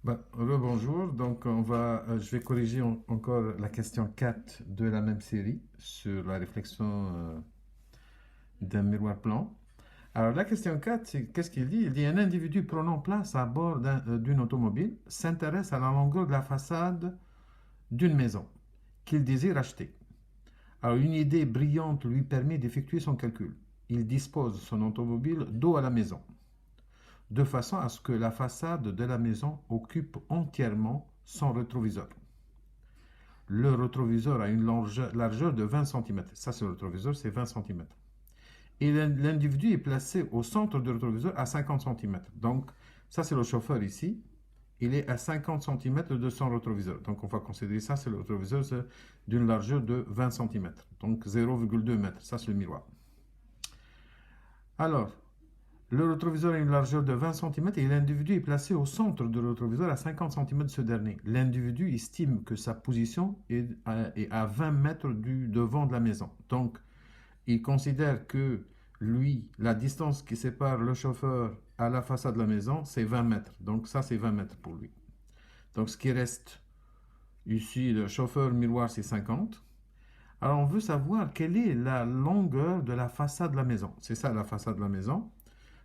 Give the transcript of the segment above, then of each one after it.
Rebonjour, donc je vais corriger encore la question 4 de la même série sur la réflexion d'un miroir plan. Alors la question 4, c'est qu'est-ce qu'il dit? Il dit un individu prenant place à bord d'une automobile s'intéresse à la longueur de la façade d'une maison qu'il désire acheter. Alors une idée brillante lui permet d'effectuer son calcul. Il dispose son automobile dos à la maison, de façon à ce que la façade de la maison occupe entièrement son rétroviseur. Le rétroviseur a une largeur de 20 cm. Ça, c'est le rétroviseur, c'est 20 cm. Et l'individu est placé au centre du rétroviseur à 50 cm. Donc, ça, c'est le chauffeur ici. Il est à 50 cm de son rétroviseur. Donc, on va considérer ça, c'est le rétroviseur d'une largeur de 20 cm. Donc, 0,2 m. Ça, c'est le miroir. Alors, le rétroviseur a une largeur de 20 cm et l'individu est placé au centre du rétroviseur à 50 cm de ce dernier. L'individu estime que sa position est à 20 mètres du devant de la maison. Donc, il considère que lui, la distance qui sépare le chauffeur à la façade de la maison, c'est 20 mètres. Donc, ça, c'est 20 mètres pour lui. Donc, ce qui reste ici, le chauffeur miroir, c'est 50. Alors, on veut savoir quelle est la longueur de la façade de la maison. C'est ça, la façade de la maison.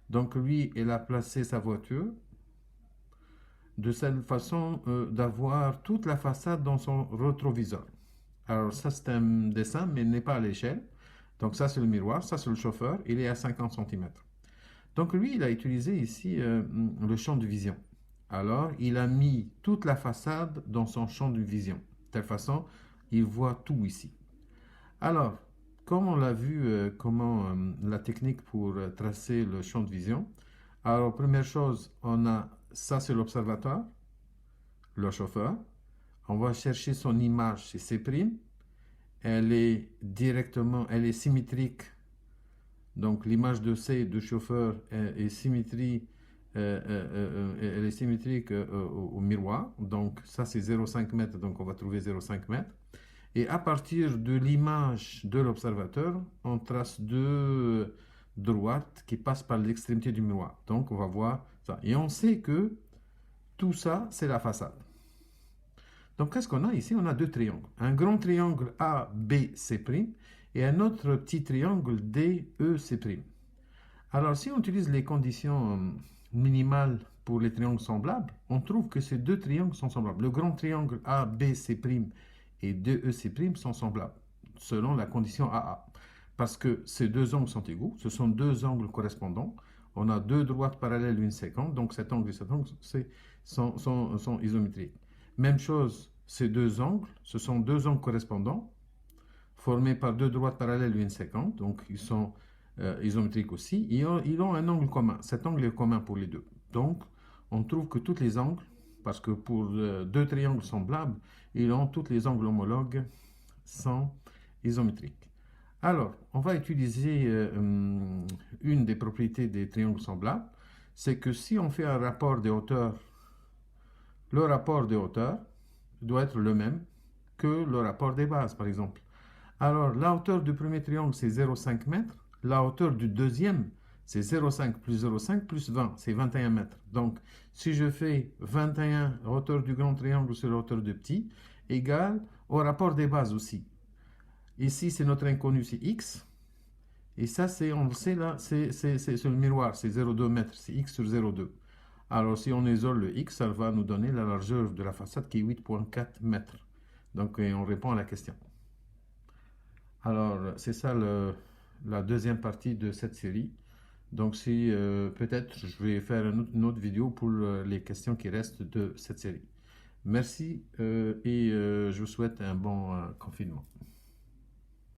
Donc lui, il a placé sa voiture de cette façon d'avoir toute la façade dans son rétroviseur. Alors ça, c'est un dessin, mais il n'est pas à l'échelle. Donc ça, c'est le miroir, ça, c'est le chauffeur, il est à 50 cm. Donc lui, il a utilisé ici le champ de vision. Alors, il a mis toute la façade dans son champ de vision. De telle façon, il voit tout ici. Alors, comme on l'a vu, comment la technique pour tracer le champ de vision. Alors, première chose, on a ça, c'est l'observatoire, le chauffeur. On va chercher son image, c'est C'. Elle est symétrique. Donc, l'image de C du chauffeur est symétrique, elle est symétrique au miroir. Donc, ça, c'est 0,5 m. Donc, on va trouver 0,5 m. Et à partir de l'image de l'observateur, on trace deux droites qui passent par l'extrémité du miroir. Donc on va voir ça. Et on sait que tout ça, c'est la façade. Donc qu'est-ce qu'on a ici? On a deux triangles. Un grand triangle ABC' et un autre petit triangle DEC'. Alors si on utilise les conditions minimales pour les triangles semblables, on trouve que ces deux triangles sont semblables. Le grand triangle ABC' et 2EC' sont semblables, selon la condition AA. Parce que ces deux angles sont égaux, ce sont deux angles correspondants. On a deux droites parallèles, une séquente, donc cet angle et cet angle sont isométriques. Même chose, ces deux angles, ce sont deux angles correspondants, formés par deux droites parallèles, une séquente, donc ils sont isométriques aussi. Ils ont un angle commun. Cet angle est commun pour les deux. Donc, on trouve que tous les angles, parce que pour deux triangles semblables, tous les angles homologues sont isométriques. Alors, on va utiliser une des propriétés des triangles semblables, c'est que si on fait un rapport des hauteurs, le rapport des hauteurs doit être le même que le rapport des bases, par exemple. Alors, la hauteur du premier triangle, c'est 0,5 m. La hauteur du deuxième, c'est 0,5 plus 0,5 plus 20, c'est 21 mètres. Donc, si je fais 21 hauteur du grand triangle sur la hauteur du petit, égale au rapport des bases aussi. Ici, c'est notre inconnu, c'est x. Et ça, on le sait là, c'est sur le miroir, c'est 0,2 mètres, c'est x sur 0,2. Alors, si on isole le x, ça va nous donner la largeur de la façade qui est 8,4 mètres. Donc, on répond à la question. Alors, c'est ça la deuxième partie de cette série. Donc, si peut-être je vais faire une autre vidéo pour les questions qui restent de cette série. Merci et je vous souhaite un bon confinement.